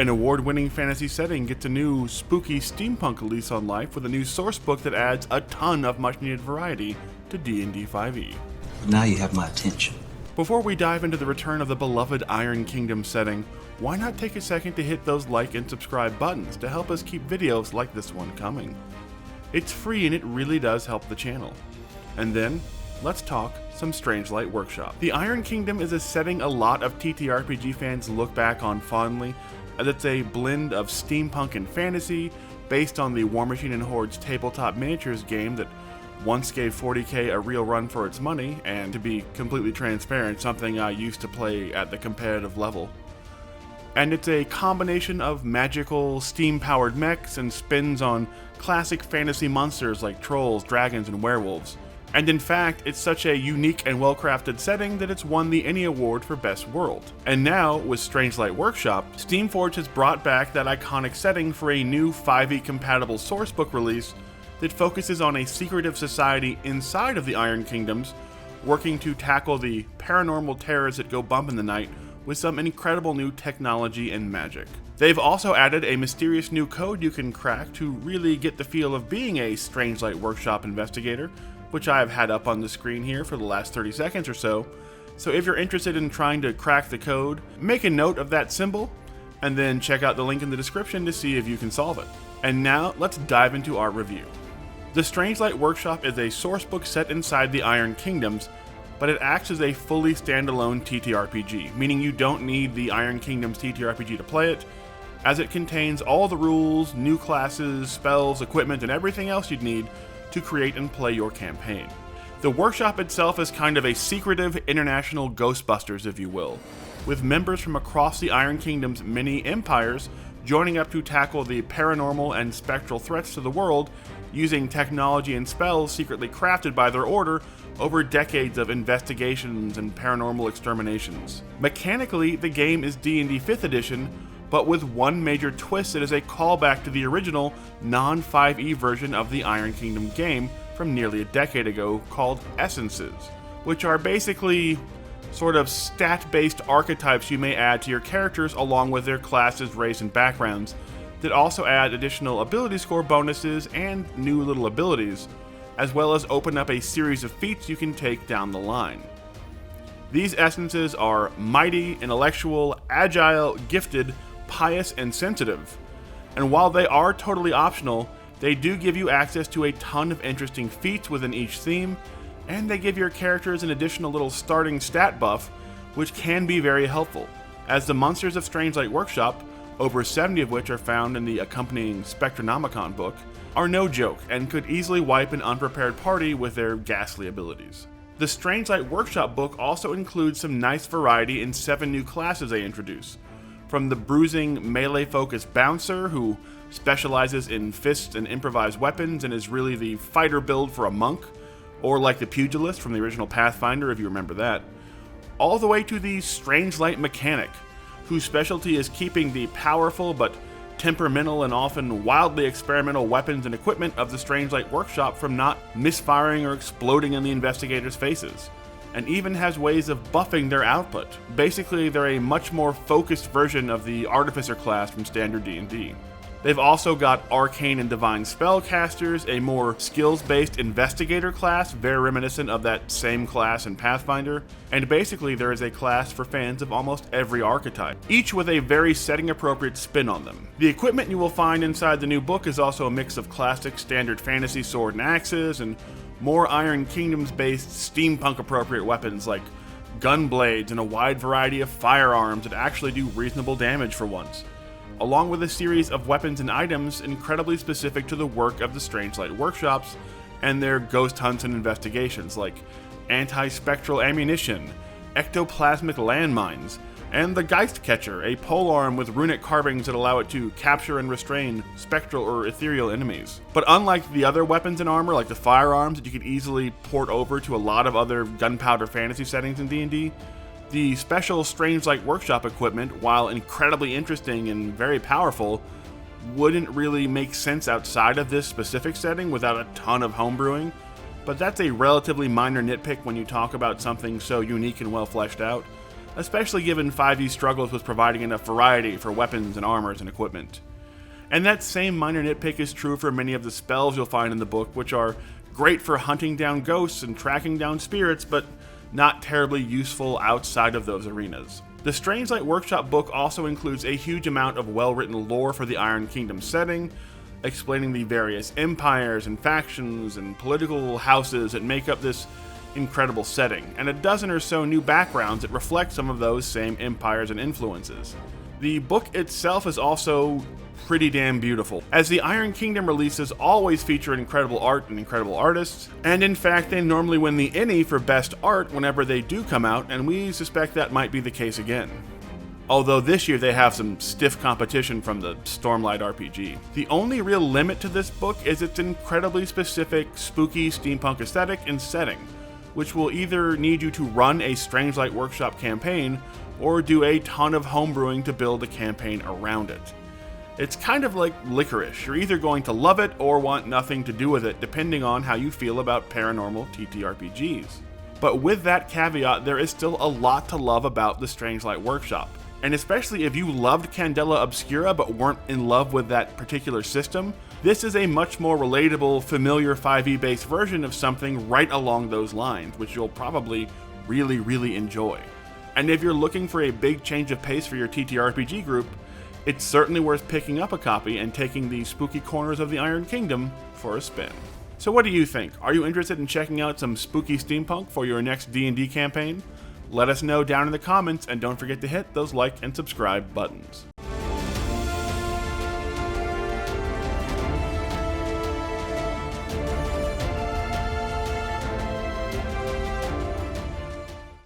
An award-winning fantasy setting gets a new spooky steampunk lease on life with a new sourcebook that adds a ton of much-needed variety to D&D 5e. Now you have my attention. Before we dive into the return of the beloved Iron Kingdom setting, why not take a second to hit those like and subscribe buttons to help us keep videos like this one coming. It's free and it really does help the channel. And then, let's talk some Strangelight Workshop. The Iron Kingdom is a setting a lot of TTRPG fans look back on fondly, as it's a blend of steampunk and fantasy, based on the War Machine and Horde's tabletop miniatures game that once gave 40k a real run for its money, and to be completely transparent, something I used to play at the competitive level. And it's a combination of magical, steam-powered mechs and spins on classic fantasy monsters like trolls, dragons, and werewolves. And in fact, it's such a unique and well-crafted setting that it's won the ENnie Award for Best World. And now, with Strangelight Workshop, Steamforge has brought back that iconic setting for a new 5e-compatible sourcebook release that focuses on a secretive society inside of the Iron Kingdoms, working to tackle the paranormal terrors that go bump in the night with some incredible new technology and magic. They've also added a mysterious new code you can crack to really get the feel of being a Strangelight Workshop investigator, which I have had up on the screen here for the last 30 seconds or so. So if you're interested in trying to crack the code, make a note of that symbol, and then check out the link in the description to see if you can solve it. And now, let's dive into our review. The Strangelight Workshop is a sourcebook set inside the Iron Kingdoms, but it acts as a fully standalone TTRPG, meaning you don't need the Iron Kingdoms TTRPG to play it, as it contains all the rules, new classes, spells, equipment, and everything else you'd need to create and play your campaign. The workshop itself is kind of a secretive international Ghostbusters, if you will, with members from across the Iron Kingdom's many empires joining up to tackle the paranormal and spectral threats to the world using technology and spells secretly crafted by their order over decades of investigations and paranormal exterminations. Mechanically, the game is D&D 5th edition, but with one major twist that is a callback to the original non-5e version of the Iron Kingdom game from nearly a decade ago called Essences, which are basically sort of stat-based archetypes you may add to your characters along with their classes, race, and backgrounds that also add additional ability score bonuses and new little abilities, as well as open up a series of feats you can take down the line. These essences are mighty, intellectual, agile, gifted, pious, and sensitive. And while they are totally optional, they do give you access to a ton of interesting feats within each theme, and they give your characters an additional little starting stat buff, which can be very helpful, as the monsters of Strangelight Workshop, over 70 of which are found in the accompanying Spectronomicon book, are no joke and could easily wipe an unprepared party with their ghastly abilities. The Strangelight Workshop book also includes some nice variety in 7 new classes they introduce, from the bruising melee-focused bouncer, who specializes in fists and improvised weapons and is really the fighter build for a monk, or like the pugilist from the original Pathfinder, if you remember that, all the way to the Strangelight Mechanic, whose specialty is keeping the powerful but temperamental and often wildly experimental weapons and equipment of the Strangelight Workshop from not misfiring or exploding in the investigators' faces, and even has ways of buffing their output. Basically, they're a much more focused version of the Artificer class from standard D&D. They've also got Arcane and Divine Spellcasters, a more skills-based Investigator class, very reminiscent of that same class in Pathfinder, and basically there is a class for fans of almost every archetype, each with a very setting-appropriate spin on them. The equipment you will find inside the new book is also a mix of classic standard fantasy sword and axes, and more Iron Kingdoms-based steampunk-appropriate weapons like gunblades and a wide variety of firearms that actually do reasonable damage for once, along with a series of weapons and items incredibly specific to the work of the Strangelight Workshops and their ghost hunts and investigations, like anti-spectral ammunition, ectoplasmic landmines, and the Geist Catcher, a polearm with runic carvings that allow it to capture and restrain spectral or ethereal enemies. But unlike the other weapons and armor, like the firearms that you could easily port over to a lot of other gunpowder fantasy settings in D&D, the special Strangelight Workshop equipment, while incredibly interesting and very powerful, wouldn't really make sense outside of this specific setting without a ton of homebrewing, but that's a relatively minor nitpick when you talk about something so unique and well fleshed out. especially given 5e struggles with providing enough variety for weapons and armors and equipment. And that same minor nitpick is true for many of the spells you'll find in the book, which are great for hunting down ghosts and tracking down spirits, but not terribly useful outside of those arenas. The Strangelight Workshop book also includes a huge amount of well-written lore for the Iron Kingdom setting, explaining the various empires and factions and political houses that make up this incredible setting, and a dozen or so new backgrounds that reflect some of those same empires and influences. The book itself is also pretty damn beautiful, as the Iron Kingdom releases always feature incredible art and incredible artists, and in fact they normally win the Innie for best art whenever they do come out, and we suspect that might be the case again. Although this year they have some stiff competition from the Stormlight RPG. The only real limit to this book is its incredibly specific, spooky steampunk aesthetic and setting, which will either need you to run a Strangelight Workshop campaign or do a ton of homebrewing to build a campaign around it. It's kind of like licorice. You're either going to love it or want nothing to do with it, depending on how you feel about paranormal TTRPGs. But with that caveat, there is still a lot to love about the Strangelight Workshop. And especially if you loved Candela Obscura but weren't in love with that particular system, this is a much more relatable, familiar 5e based version of something right along those lines, which you'll probably really enjoy. And if you're looking for a big change of pace for your TTRPG group, it's certainly worth picking up a copy and taking the spooky corners of the Iron Kingdom for a spin. So what do you think? Are you interested in checking out some spooky steampunk for your next D&D campaign? Let us know down in the comments, and don't forget to hit those like and subscribe buttons.